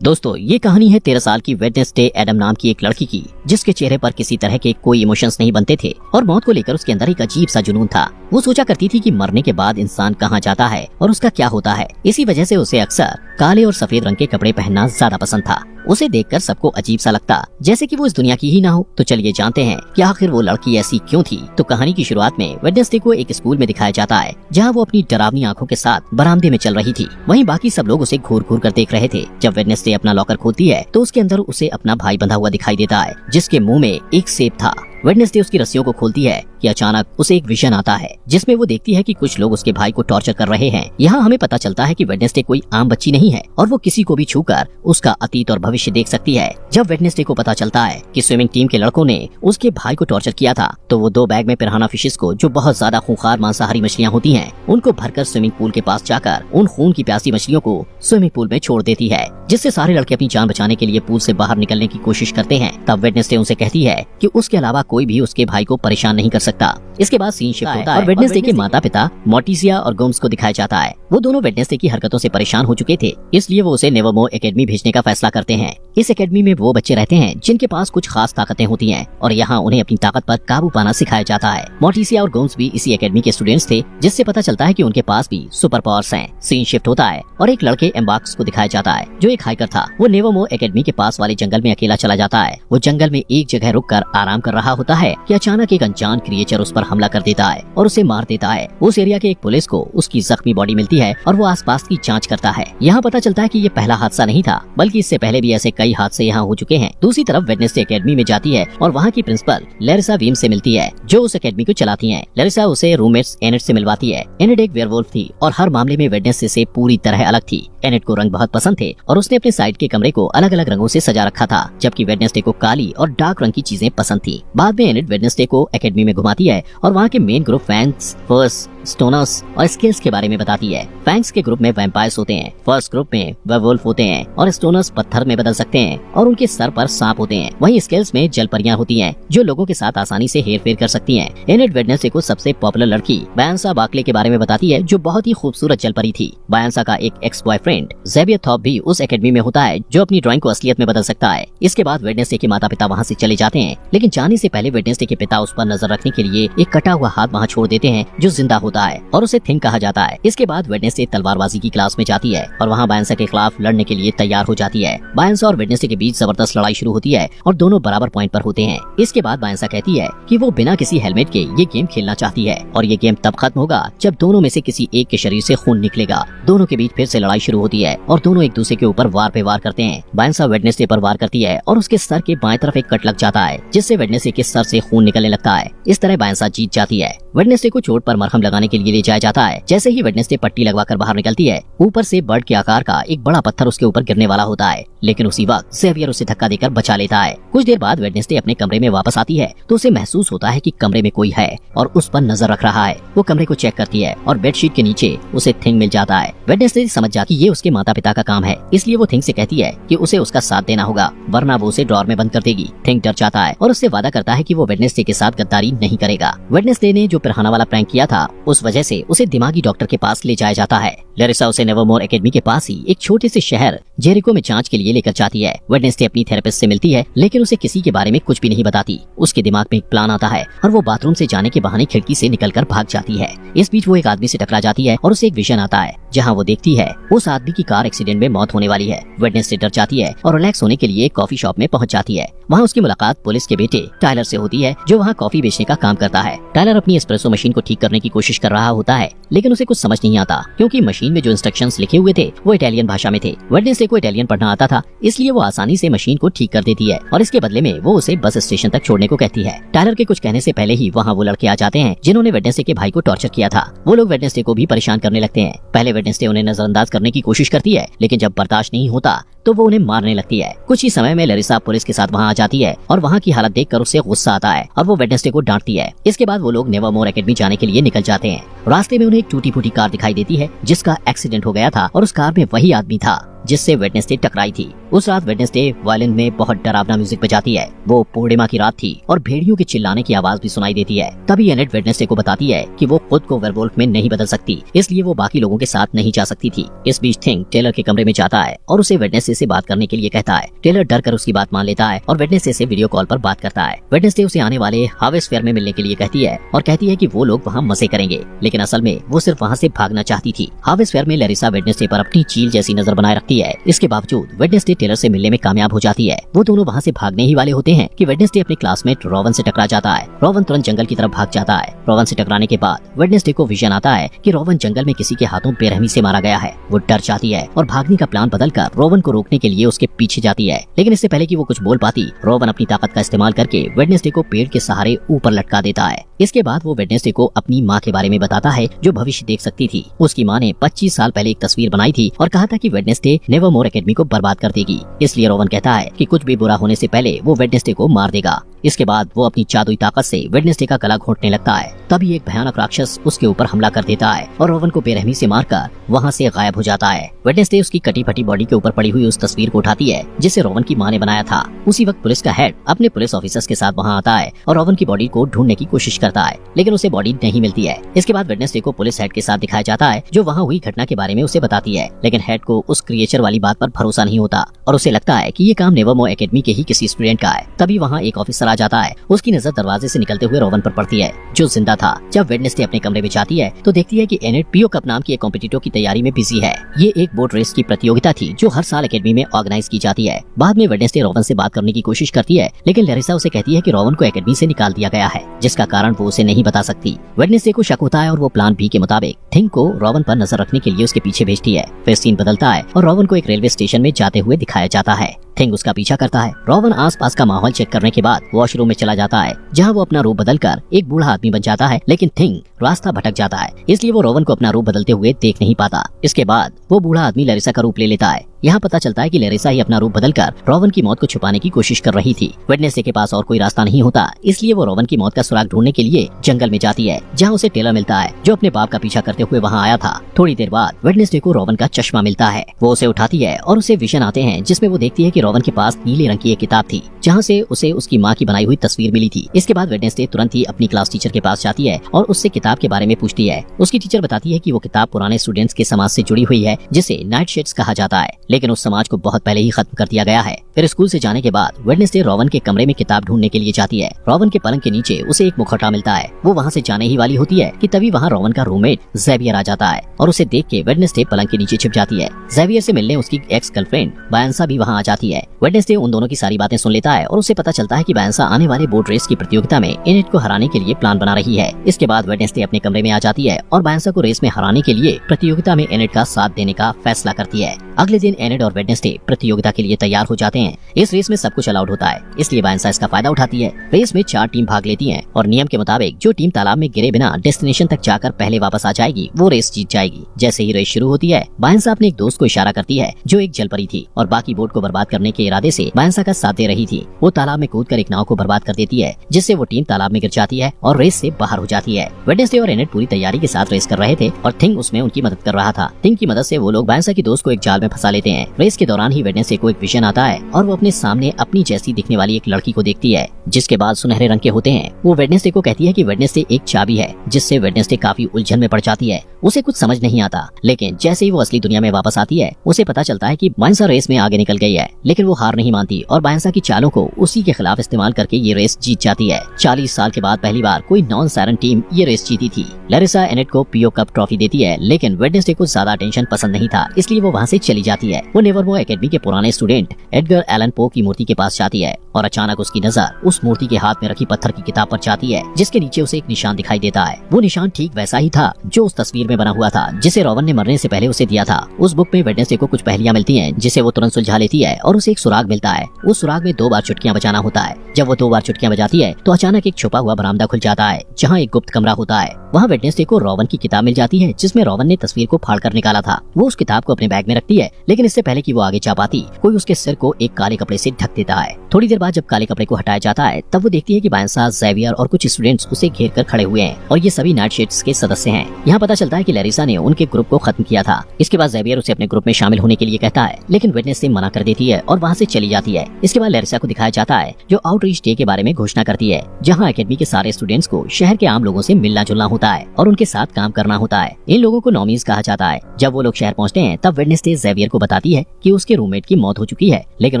दोस्तों, ये कहानी है 13 साल की वेडनेसडे एडम नाम की एक लड़की की, जिसके चेहरे पर किसी तरह के कोई इमोशंस नहीं बनते थे और मौत को लेकर उसके अंदर एक अजीब सा जुनून था। वो सोचा करती थी कि मरने के बाद इंसान कहाँ जाता है और उसका क्या होता है। इसी वजह से उसे अक्सर काले और सफेद रंग के कपड़े पहनना ज्यादा पसंद था। उसे देखकर सबको अजीब सा लगता, जैसे कि वो इस दुनिया की ही ना हो। तो चलिए जानते हैं कि आखिर वो लड़की ऐसी क्यों थी। तो कहानी की शुरुआत में वेडनेसडे को एक स्कूल में दिखाया जाता है, जहाँ वो अपनी डरावनी आंखों के साथ बरामदे में चल रही थी। वहीं बाकी सब लोग उसे घूर घूर कर देख रहे थे। जब वेडनेसडे अपना लॉकर खोलती है तो उसके अंदर उसे अपना भाई बंधा हुआ दिखाई देता है, जिसके मुंह में एक सेब था। वेडनेसडे उसकी रस्सियों को खोलती है कि अचानक उसे एक विजन आता है, जिसमें वो देखती है कि कुछ लोग उसके भाई को टॉर्चर कर रहे हैं। यहाँ हमें पता चलता है कि वेडनेसडे कोई आम बच्ची नहीं है और वो किसी को भी छूकर उसका अतीत और भविष्य देख सकती है। जब वेडनेसडे को पता चलता है कि स्विमिंग टीम के लड़कों ने उसके भाई को टॉर्चर किया था, तो वो 2 बैग में पिराना फिशेस को, जो बहुत ज्यादा खूंखार मांसाहारी मछलियाँ होती हैं, उनको भरकर स्विमिंग पूल के पास जाकर उन खून की प्यासी मछलियों को स्विमिंग पूल में छोड़ देती है, जिससे सारे लड़के अपनी जान बचाने के लिए पूल से बाहर निकलने की कोशिश करते हैं। तब वेडनेसडे उनसे कहती है कि उसके अलावा कोई भी उसके भाई को परेशान नहीं कर सकता। इसके बाद सीन शिफ्ट होता है और वेडनेसडे के माता पिता मोर्टिसिया और गोम्स को दिखाया जाता है। वो दोनों वेडनेसडे की हरकतों से परेशान हो चुके थे, इसलिए वो उसे नेवरमोर एकेडमी भेजने का फैसला करते हैं। इस एकेडमी में वो बच्चे रहते हैं जिनके पास कुछ खास ताकतें होती हैं और यहाँ उन्हें अपनी ताकत पर काबू पाना सिखाया जाता है। मोर्टिसिया और गोम्स भी इसी एकेडमी के स्टूडेंट्स थे, जिससे पता चलता है कि उनके पास भी सुपर पावर्स हैं। सीन शिफ्ट होता है और एक लड़के एम्बार्क्स को दिखाया जाता है, जो एक हाइकर था। वो नेवरमोर एकेडमी के पास वाले जंगल में अकेला चला जाता है। वो जंगल में एक जगह रुककर आराम कर रहा होता है कि अचानक एक अनजान क्रिएचर उस पर हमला कर देता है और उसे मार देता है। उस एरिया के एक पुलिस को उसकी जख्मी बॉडी मिलती है और वो आसपास की जांच करता है। यहाँ पता चलता है कि ये पहला हादसा नहीं था, बल्कि इससे पहले भी ऐसे कई हादसे यहाँ हो चुके हैं। दूसरी तरफ वेडनेसडे एकेडमी में जाती है और वहाँ की प्रिंसिपल लैरिसा वीम से मिलती है, जो उस एकेडमी को चलाती है। लैरिसा उसे रूममेट्स एनेट से मिलवाती है। एनेट एक वेयरवुल्फ थी और हर मामले में वेडनेसडे से पूरी तरह अलग थी। एनेट को रंग बहुत पसंद थे और उसने अपने साइड के कमरे को अलग अलग रंगों से सजा रखा था, जबकि वेडनेसडे को काली और डार्क रंग की चीजें पसंद थी। बाद में एनेट वेडनेसडे को एकेडमी में घुमाती है और वहाँ के मेन ग्रुप फैंग्स, फर्स, स्टोनर्स और स्केल्स के बारे में बताती है। फैंग्स के ग्रुप में वैम्पायर्स होते हैं, फर्स्ट ग्रुप में वेयरवुल्फ होते हैं और स्टोनर्स पत्थर में बदल सकते हैं और उनके सर पर सांप होते हैं। वहीं स्केल्स में जलपरियां होती हैं, जो लोगों के साथ आसानी से हेरफेर कर सकती हैं। एनेट वेडनेसडे को सबसे पॉपुलर लड़की बायंसा बार्कले के बारे में बताती है, जो बहुत ही खूबसूरत जलपरी थी। बायंसा का एक एक्स बॉयफ्रेंड ज़ेवियर थॉप भी उस एकेडमी में होता है, जो अपनी ड्राइंग को असलियत में बदल सकता है। इसके बाद वेडनेसडे के माता पिता वहाँ से चले जाते हैं, लेकिन जाने से पहले वेडनेसडे के पिता उस पर नजर रखने के लिए एक कटा हुआ हाथ वहाँ छोड़ देते हैं, जो जिंदा होता है और उसे थिंग कहा जाता है। इसके बाद वेडनेसडे तलवारबाजी की क्लास में जाती है और वहाँ बायंसा के खिलाफ लड़ने के लिए तैयार हो जाती है। बायंसा और वेडनेसडे के बीच जबरदस्त लड़ाई शुरू होती है और दोनों बराबर पॉइंट पर होते हैं। इसके बाद बायंसा कहती है कि वो बिना किसी हेलमेट के ये गेम खेलना चाहती है और ये गेम तब खत्म होगा जब दोनों में से किसी एक के शरीर से खून निकलेगा। दोनों के बीच फिर से लड़ाई शुरू होती है और दोनों एक दूसरे के ऊपर वार पे वार करते हैं। बायंसा वेडनेसडे पर वार करती है और उसके सर के बाएं तरफ एक कट लग जाता है, जिससे वेडनेसडे के सर से खून निकलने लगता है। इस तरह बायंसा जीत जाती है। वेडनेसडे को चोट पर मरहम लगाने के लिए ले जाया जाता है। जैसे ही वेडनेसडे पट्टी लगवाकर बाहर निकलती है, ऊपर से बर्ड के आकार का एक बड़ा पत्थर उसके ऊपर गिरने वाला होता है, लेकिन उसी वक्त ज़ेवियर उसे धक्का देकर बचा लेता है। कुछ देर बाद वेडनेसडे अपने कमरे में वापस आती है तो उसे महसूस होता है कि कमरे में कोई है और उस पर नजर रख रहा है। वो कमरे को चेक करती है और बेडशीट के नीचे उसे थिंग मिल जाता है। वेडनेसडे समझ जाती है ये उसके माता पिता का काम है, इसलिए वो थिंग से कहती है कि उसे उसका साथ देना होगा, वरना वो उसे ड्रॉर में बंद कर देगी। थिंग डर जाता है और उससे वादा करता है कि वो वेडनेसडे के साथ गद्दारी नहीं करेगा। वेडनेसडे ने जो पिराना वाला प्रैंक किया था, उस वजह से उसे दिमागी डॉक्टर के पास ले जाया जाता है। लैरिसा उसे नेवरमोर एकेडमी के पास ही एक छोटे से शहर जेरिको में जांच के लिए लेकर जाती है। वेडनेसडे अपनी थेरेपिस्ट से मिलती है, लेकिन उसे किसी के बारे में कुछ भी नहीं बताती। उसके दिमाग में एक प्लान आता है और वो बाथरूम से जाने के बहाने खिड़की से निकलकर भाग जाती है। इस बीच वो एक आदमी से टकरा जाती है और उसे एक विजन आता है, जहाँ वो देखती है उस आदमी की कार एक्सीडेंट में मौत होने वाली है। वेडनेसडे डर जाती है और रिलैक्स होने के लिए एक कॉफी शॉप में पहुंच जाती है। वहाँ उसकी मुलाकात पुलिस के बेटे टायलर से होती है, जो वहाँ कॉफी बेचने का काम करता है। टायलर अपनी एस्प्रेसो मशीन को ठीक करने की कोशिश कर रहा होता है, लेकिन उसे कुछ समझ नहीं आता, क्योंकि मशीन में जो इंस्ट्रक्शंस लिखे हुए थे वो इटालियन भाषा में थे। वेडनेसडे को इटालियन पढ़ना आता था, इसलिए वो आसानी से मशीन को ठीक कर देती है और इसके बदले में वो उसे बस स्टेशन तक छोड़ने को कहती है। टायलर के कुछ कहने से पहले ही वहाँ वो लड़के आ जाते हैं जिन्होंने वेडनेसडे के भाई को टॉर्चर किया था। वो लोग वेडनेसडे को भी परेशान करने लगते हैं। पहले वेडनेसडे उन्हें नजरअंदाज करने की कोशिश करती है, लेकिन जब बर्दाश्त नहीं होता तो वो उन्हें मारने लगती है। कुछ ही समय में लैरिसा पुलिस के साथ वहाँ आ जाती है और वहाँ की हालत देखकर उसे गुस्सा आता है और वो वेडनेसडे को डांटती है। इसके बाद वो लोग नेवरमोर एकेडमी जाने के लिए निकल जाते हैं। रास्ते में उन्हें एक टूटी फूटी कार दिखाई देती है, जिसका एक्सीडेंट हो गया था और उस कार में वही आदमी था जिससे वेडनेसडे टकराई थी। उस रात वेडनेसडे वायलिन में बहुत डरावना म्यूजिक बजाती है। वो पूर्णिमा की रात थी और भेड़ियों के चिल्लाने की आवाज भी सुनाई देती है। तभी एनेट वेडनेसडे को बताती है कि वो खुद को वेयरवुल्फ में नहीं बदल सकती, इसलिए वो बाकी लोगों के साथ नहीं जा सकती थी। इस बीच थिंग टेलर के कमरे में जाता है और उसे वेडनेसडे से बात करने के लिए कहता है। टेलर डर कर उसकी बात मान लेता है और वेडनेसडे से वीडियो कॉल पर बात करता है। वेडनेसडे उसे आने वाले हार्वेस्ट फेयर में मिलने के लिए कहती है और कहती है कि वो लोग वहाँ मजे करेंगे, लेकिन असल में वो सिर्फ वहाँ से भागना चाहती थी। हार्वेस्ट फेयर में लैरिसा वेडनेसडे पर अपनी चील जैसी नजर बनाए रखती है। इसके बावजूद वेडनेसडे टेलर से मिलने में कामयाब हो जाती है। वो दोनों वहाँ से भागने ही वाले होते हैं कि वेडनेसडे अपने क्लासमेट रोवन से टकरा जाता है। रोवन तुरंत जंगल की तरफ भाग जाता है। रोवन से टकराने के बाद वेडनेसडे को विजन आता है कि रोवन जंगल में किसी के हाथों बेरहमी से मारा गया है। वो डर जाती है और भागने का प्लान बदलकर रोवन को रोकने के लिए उसके पीछे जाती है, लेकिन इससे पहले कि वो कुछ बोल पाती, रोवन अपनी ताकत का इस्तेमाल करके वेडनेसडे को पेड़ के सहारे ऊपर लटका देता है। इसके बाद वो वेडनेसडे को अपनी माँ के बारे में बताता है जो भविष्य देख सकती थी। उसकी माँ ने 25 साल पहले एक तस्वीर बनाई थी और कहा था कि वेडनेसडे नेवरमोर एकेडमी को बर्बाद कर देगी। इसलिए रोवन कहता है कि कुछ भी बुरा होने से पहले वो वेडनेसडे को मार देगा। इसके बाद वो अपनी जादुई ताकत से वेडनेसडे का गला घोंटने लगता है। तभी एक भयानक राक्षस उसके ऊपर हमला कर देता है और रोवन को बेरहमी से मारकर वहाँ से गायब हो जाता है। वेडनेसडे उसकी कटी फटी बॉडी के ऊपर पड़ी हुई उस तस्वीर को उठाती है जिसे रोवन की माँ ने बनाया था। उसी वक्त पुलिस का हेड अपने पुलिस ऑफिसर्स के साथ वहाँ आता है और रोवन की बॉडी को ढूंढने की कोशिश करता है, लेकिन उसे बॉडी नहीं मिलती है। इसके बाद वेडनेसडे को पुलिस हेड के साथ दिखाया जाता है जो वहाँ हुई घटना के बारे में उसे बताती है, लेकिन हेड को उस क्रिएचर वाली बात पर भरोसा नहीं होता और उसे लगता है कि ये काम नेवरमोर एकेडमी के ही किसी स्टूडेंट का है। तभी वहाँ एक ऑफिसर आ जाता है। उसकी नजर दरवाजे से निकलते हुए रोवन पर पड़ती है जो जिंदा था। जब वेडनेसडे अपने कमरे में जाती है तो देखती है कि एनेट पीओ कप नाम की एक कॉम्पिटिटर की तैयारी में बिजी है। ये एक बोट रेस की प्रतियोगिता थी जो हर साल एकेडमी में ऑर्गेनाइज की जाती है। बाद में वेडनेसडे रोवन से बात करने की कोशिश करती है, लेकिन लैरिसा उसे कहती है कि रोवन को एकेडमी से निकाल दिया गया है, जिसका कारण वो उसे नहीं बता सकती। वेडनेसडे को शक होता है और वो प्लान बी के मुताबिक थिंग को रोवन पर नजर रखने के लिए उसके पीछे भेजती है। फिर सीन बदलता है और रोवन को एक रेलवे स्टेशन में जाते हुए दिखाया जाता है। थिंग उसका पीछा करता है। रोवन आसपास का माहौल चेक करने के बाद वॉशरूम में चला जाता है, जहां वो अपना रूप बदलकर एक बूढ़ा आदमी बन जाता है, लेकिन थिंग रास्ता भटक जाता है, इसलिए वो रोवन को अपना रूप बदलते हुए देख नहीं पाता। इसके बाद वो बूढ़ा आदमी लैरिसा का रूप ले लेता है। यहाँ पता चलता है कि लैरिसा ही अपना रूप बदलकर रोवन की मौत को छुपाने की कोशिश कर रही थी। वेडनेसडे के पास और कोई रास्ता नहीं होता, इसलिए वो रोवन की मौत का सुराग ढूंढने के लिए जंगल में जाती है, जहाँ उसे टेलर मिलता है जो अपने बाप का पीछा करते हुए वहाँ आया था। थोड़ी देर बाद वेडनेसडे को रोवन का चश्मा मिलता है। वो उसे उठाती है और उसे विजन आते हैं जिसमें वो देखती है कि रोवन के पास नीले रंग की एक किताब थी, जहाँ से उसे उसकी माँ की बनाई हुई तस्वीर मिली थी। इसके बाद वेडनेसडे तुरंत ही अपनी क्लास टीचर के पास जाती है और उससे किताब के बारे में पूछती है। उसकी टीचर बताती है कि वो किताब पुराने स्टूडेंट्स के समाज से जुड़ी हुई है जिसे नाइट शेड्स कहा जाता है, लेकिन उस समाज को बहुत पहले ही खत्म कर दिया गया है। फिर स्कूल से जाने के बाद वेडनेसडे रोवन के कमरे में किताब ढूंढने के लिए जाती है। रोवन के पलंग के नीचे उसे एक मुखौटा मिलता है। वो वहाँ से जाने ही वाली होती है कि तभी वहाँ रोवन का रूममेट ज़ेवियर आ जाता है और उसे देख के वेडनेसडे पलंग के नीचे छिप जाती है। ज़ेवियर से मिलने उसकी एक्स गर्लफ्रेंड बायंसा भी वहाँ आ जाती है। वेडनेसडे उन दोनों की सारी बातें सुन लेता है और उसे पता चलता है कि बायंसा आने वाले बोट रेस की प्रतियोगिता में एनेट को हराने के लिए प्लान बना रही है। इसके बाद वेडनेसडे अपने कमरे में आ जाती है और बायंसा को रेस में हराने के लिए प्रतियोगिता में एनेट का साथ देने का फैसला करती है। अगले दिन एनेट और वेडनेसडे प्रतियोगिता के लिए तैयार हो जाते हैं। इस रेस में सब कुछ अलाउड होता है, इसलिए बायंसा इसका फायदा उठाती है। रेस में 4 टीम भाग लेती हैं और नियम के मुताबिक जो टीम तालाब में गिरे बिना डेस्टिनेशन तक जाकर पहले वापस आ जाएगी वो रेस जीत जाएगी। जैसे ही रेस शुरू होती है, बायंसा अपने एक दोस्त को इशारा करती है जो एक जलपरी थी और बाकी बोट को बर्बाद करने के इरादे से बायंसा का साथ दे रही थी। वो तालाब में कूदकर एक नाव को बर्बाद कर देती है, जिससे वो टीम तालाब में गिर जाती है और रेस से बाहर हो जाती है। वेडनेसडे और एनेट पूरी तैयारी के साथ रेस कर रहे थे और थिंग उसमें उनकी मदद कर रहा था। थिंग की मदद से वो लोग बायंसा की दोस्त को एक जाल में फंसा लेते हैं। रेस के दौरान ही वेडनेसडे को एक विजन आता है और वो अपने सामने अपनी जैसी दिखने वाली एक लड़की को देखती है, जिसके बाल सुनहरे रंग के होते हैं। वो वेडनेसडे को कहती है कि वेडनेसडे एक चाबी है, जिससे वेडनेसडे काफी उलझन में पड़ जाती है। उसे कुछ समझ नहीं आता, लेकिन जैसे ही वो असली दुनिया में वापस आती है, उसे पता चलता है कि बायंसा रेस में आगे निकल गई है, लेकिन वो हार नहीं मानती और बायंसा की चालों को उसी के खिलाफ इस्तेमाल करके ये रेस जीत जाती है। 40 साल के बाद पहली बार कोई नॉन सायरन टीम ये रेस जीती थी। लैरिसा एनेट को पीओ कप ट्रॉफी देती है, लेकिन वेडनेसडे को ज्यादा अटेंशन पसंद नहीं था, इसलिए वो वहाँ से चली जाती है। वो नेवरमोर एकेडमी के पुराने स्टूडेंट एडगर एलन पो की मूर्ति के पास जाती है और अचानक उसकी नजर उस मूर्ति के हाथ में रखी पत्थर की किताब पर जाती है, जिसके नीचे उसे एक निशान दिखाई देता है। वो निशान ठीक वैसा ही था जो उस तस्वीर में बना हुआ था, जिसे रोवन ने मरने से पहले उसे दिया था। उस बुक में वेडनेसडे को कुछ पहेलियां मिलती हैं, जिसे वो तुरंत सुलझा लेती है और उसे एक सुराग मिलता है। उस सुराग में 2 बार चुटकियां बजाना होता है। जब वो 2 बार चुटकियां बजाती है तो अचानक एक छुपा हुआ बरामदा खुल जाता है, जहाँ एक गुप्त कमरा होता है। वहाँ वेडनेसडे को रोवन की किताब मिल जाती है, जिसमें रोवन ने तस्वीर को फाड़कर निकाला था। वो उस किताब को अपने बैग में रखती है, लेकिन इससे पहले कि वो आगे जा पाती, कोई उसके सिर को एक काले कपड़े से ढक देता है। थोड़ी देर बाद जब काले कपड़े को हटाया जाता है तब वो देखती है कि बायंसा, जेवियर और कुछ स्टूडेंट्स उसे घेर कर खड़े हुए हैं और ये सभी नाइट शिफ्ट्स के सदस्य हैं। यहाँ पता चलता है कि लैरिसा ने उनके ग्रुप को खत्म किया था। इसके बाद जेवियर उसे अपने ग्रुप में शामिल होने के लिए कहता है, लेकिन वेडनेसडे मना कर देती है और वहाँ से चली जाती है। इसके बाद लैरिसा को दिखाया जाता है जो आउटरीच डे के बारे में घोषणा करती है, जहाँ एकेडमी के सारे स्टूडेंट्स को शहर के आम लोगों से मिलना जुलना होता है और उनके साथ काम करना होता है। इन लोगों को नॉमीज कहा जाता है। जब वो लोग शहर पहुँचते हैं तब वेडनेसडे जेवियर को बताती है कि उसके रूममेट की मौत हो चुकी है, लेकिन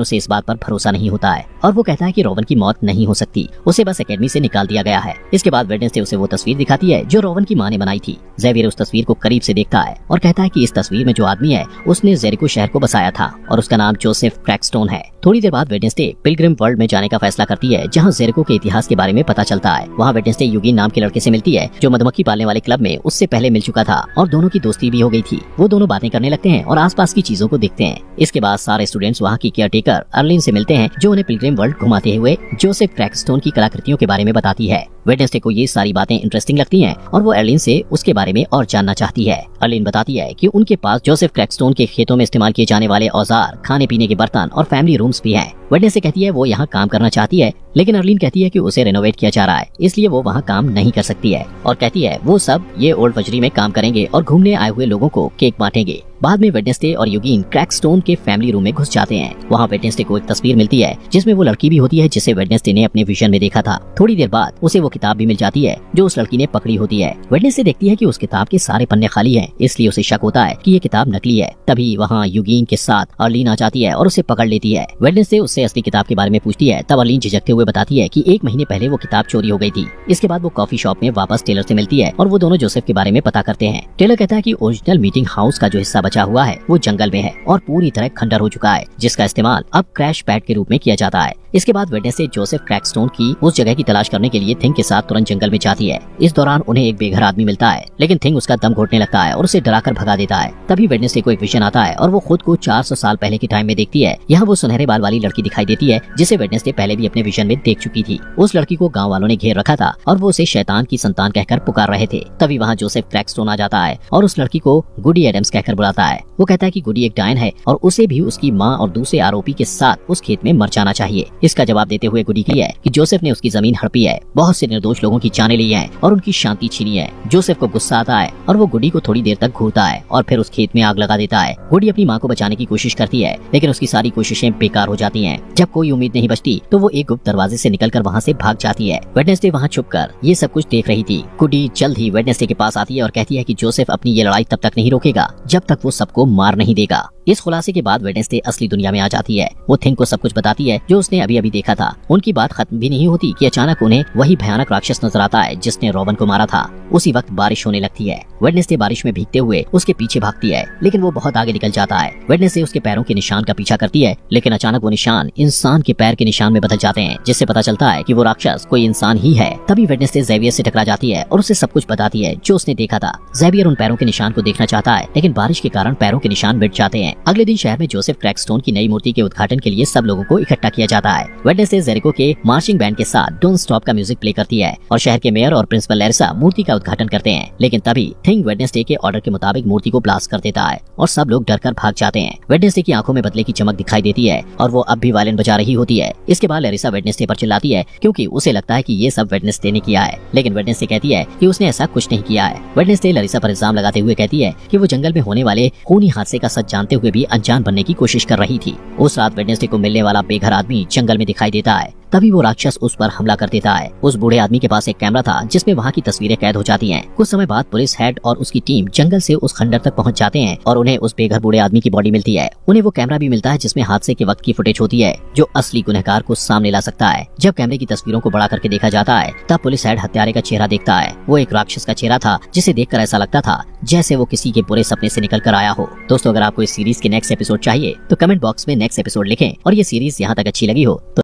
उसे इस बात पर भरोसा नहीं होता है और वो कहता है कि रोवन की मौत नहीं हो सकती, उसे बस एकेडमी से निकाल दिया गया है। इसके बाद वेडनेसडे उसे वो तस्वीर दिखाती है जो रोवन की माँ ने बनाई थी। जेवियर उस तस्वीर को करीब से देखता है और कहता है कि इस तस्वीर में जो आदमी है उसने जेरिको शहर को बसाया था और उसका नाम जोसेफ क्रैकस्टोन है। थोड़ी देर बाद वेडनेसडे पिलग्रिम वर्ल्ड में जाने का फैसला करती है, जहाँ जेरिको के इतिहास के बारे में पता चलता है। वहाँ वेडनेसडे यूगिन नाम के लड़के से मिलती है जो मधुमक्खी पालने वाले क्लब में उससे पहले मिल चुका था और दोनों की दोस्ती भी हो गई थी। वो दोनों बातें करने लगते हैं और आसपास की चीजों को देखते हैं। इसके बाद सारे स्टूडेंट्स वहाँ की केयरटेकर अर्लिन से मिलते हैं जो उन्हें पिलग्रिम वर्ल्ड घुमाते हुए जोसेफ क्रैकस्टोन की कलाकृतियों के बारे में बताती है। वेडनेसडे को ये सारी बातें इंटरेस्टिंग लगती हैं और वो अर्लिन से उसके बारे में और जानना चाहती है। अर्लिन बताती है कि उनके पास जोसेफ क्रैकस्टोन के खेतों में इस्तेमाल किए जाने वाले औजार, खाने पीने के बर्तन और फैमिली रूम्स भी हैं। वेडनेसडे कहती है वो यहाँ काम करना चाहती है, लेकिन अर्लिन कहती है कि उसे रेनोवेट किया जा रहा है, इसलिए वो वहाँ काम नहीं कर सकती है और कहती है वो सब ये ओल्ड वजरी में काम करेंगे और घूमने आए हुए लोगों को केक बांटेंगे। बाद में वेडनेसडे और यूगिन क्रैकस्टोन के फैमिली रूम में घुस जाते हैं। वहाँ वेडनेसडे को एक तस्वीर मिलती है जिसमें वो लड़की भी होती है जिसे वेडनेसडे ने अपने विजन में देखा था। थोड़ी देर बाद उसे वो किताब भी मिल जाती है जो उस लड़की ने पकड़ी होती है। वेडनेसडे देखती है कि उस किताब के सारे पन्ने खाली हैं, इसलिए उसे शक होता है कि ये किताब नकली है। तभी वहाँ यूगिन के साथ अर्लिन आ जाती है और उसे पकड़ लेती है। वेडनेसडे उससे असली किताब के बारे में पूछती है, तब अर्लिन झिझकते हुए बताती है कि 1 महीने पहले वो किताब चोरी हो गई थी। इसके बाद वो कॉफी शॉप में वापस टेलर से मिलती है और वो दोनों जोसेफ के बारे में पता करते हैं। टेलर कहता है कि ओरिजिनल मीटिंग हाउस का जो हिस्सा बचा हुआ है वो जंगल में है और पूरी तरह खंडर हो चुका है, जिसका इस्तेमाल अब क्रैश पैड के रूप में किया जाता है। इसके बाद वेडनेसडे जोसेफ क्रैकस्टोन की उस जगह की तलाश करने के लिए थिंग के साथ तुरंत जंगल में जाती है। इस दौरान उन्हें एक बेघर आदमी मिलता है, लेकिन थिंग उसका दम घोटने लगता है और उसे डराकर भगा देता है। तभी वेडनेसडे को एक विजन आता है और वो खुद को 400 साल पहले के टाइम में देखती है। यहाँ वो सुनहरे बाल वाली लड़की दिखाई देती है जिसे वेडनेसडे पहले भी अपने विजन में देख चुकी थी। उस लड़की को गाँव वालों ने घेर रखा था और वो उसे शैतान की संतान कहकर पुकार रहे थे। तभी वहाँ जोसेफ क्रैकस्टोन आ जाता है और उस लड़की को गुडी एडम्स कहकर बुलाता है। वो कहता है कि गुडी एक डायन है और उसे भी उसकी माँ और दूसरे आरोपी के साथ उस खेत में मर जाना चाहिए। इसका जवाब देते हुए गुडी की है कि जोसेफ ने उसकी जमीन हड़पी है, बहुत से निर्दोष लोगों की जानें ली है और उनकी शांति छीनी है। जोसेफ को गुस्सा आता है और वो गुडी को थोड़ी देर तक घूरता है और फिर उस खेत में आग लगा देता है। गुडी अपनी माँ को बचाने की कोशिश करती है, लेकिन उसकी सारी कोशिशें बेकार हो जाती हैं। जब कोई उम्मीद नहीं बचती तो वो एक गुप्त दरवाजे से निकलकर वहाँ से भाग जाती है। वेडनेसडे वहाँ छुपकर ये सब कुछ देख रही थी। गुडी जल्द ही वेडनेसडे के पास आती है और कहती है कि जोसेफ अपनी ये लड़ाई तब तक नहीं रोकेगा जब तक वो सबको मार नहीं देगा। इस खुलासे के बाद वेडनेसडे असली दुनिया में आ जाती है। वो थिंग को सब कुछ बताती है जो उसने अभी अभी देखा था। उनकी बात खत्म भी नहीं होती कि अचानक उन्हें वही भयानक राक्षस नजर आता है जिसने रोवन को मारा था। उसी वक्त बारिश होने लगती है। वेडनेसडे बारिश में भीगते हुए उसके पीछे भागती है, लेकिन वो बहुत आगे निकल जाता है। वेडनेसडे उसके पैरों के निशान का पीछा करती है, लेकिन अचानक वो निशान इंसान के पैर के निशान में बदल जाते हैं, जिससे पता चलता है कि वो राक्षस कोई इंसान ही है। तभी वेडनेसडे जेवियर से टकरा जाती है और उसे सब कुछ बताती है जो उसने देखा था। जेवियर उन पैरों के निशान को देखना चाहता है, लेकिन बारिश के कारण पैरों के निशान मिट जाते हैं। अगले दिन शहर में जोसेफ क्रैकस्टोन की नई मूर्ति के उद्घाटन के लिए सब लोगों को इकट्ठा किया जाता है। वेडनेसडे जेरिको के मार्चिंग बैंड के साथ डोंट स्टॉप का म्यूजिक प्ले करती है और शहर के मेयर और प्रिंसिपल लैरिसा मूर्ति का उद्घाटन करते हैं। लेकिन तभी थिंग वेडनेसडे के ऑर्डर के मुताबिक मूर्ति को ब्लास्ट कर देता है और सब लोग डरकर भाग जाते हैं। वेडनेसडे की आंखों में बदले की चमक दिखाई देती है और वो अब भी वायलिन बजा रही होती है। इसके बाद लैरिसा वेडनेसडे पर चिल्लाती है क्योंकि उसे लगता है कि ये सब वेडनेसडे ने किया है, लेकिन वेडनेसडे कहती है कि उसने ऐसा कुछ नहीं किया है। वेडनेसडे लैरिसा पर इल्जाम लगाते हुए कहती है कि वो जंगल में होने वाले खूनी हादसे का सच जानते हुए भी अनजान बनने की कोशिश कर रही थी। उस रात वेडनेसडे को मिलने वाला बेघर आदमी जंगल में दिखाई देता है। तभी वो राक्षस उस पर हमला कर देता है। उस बूढ़े आदमी के पास एक कैमरा था जिसमें वहाँ की तस्वीरें कैद हो जाती हैं। कुछ समय बाद पुलिस हेड और उसकी टीम जंगल से उस खंडर तक पहुँच जाते हैं और उन्हें उस बेघर बूढ़े आदमी की बॉडी मिलती है। उन्हें वो कैमरा भी मिलता है जिसमें हादसे के वक्त की फुटेज होती है जो असली गुनहगार को सामने ला सकता है। जब कैमरे की तस्वीरों को बड़ा करके देखा जाता है तब पुलिस हेड हत्यारे का चेहरा देखता है। वो एक राक्षस का चेहरा था जिसे देखकर ऐसा लगता था जैसे वो किसी के बुरे सपने से निकल कर आया हो। दोस्तों, अगर आपको इस सीरीज के नेक्स्ट एपिसोड चाहिए तो कमेंट बॉक्स में नेक्स्ट एपिसोड लिखें और ये सीरीज यहाँ तक अच्छी लगी हो तो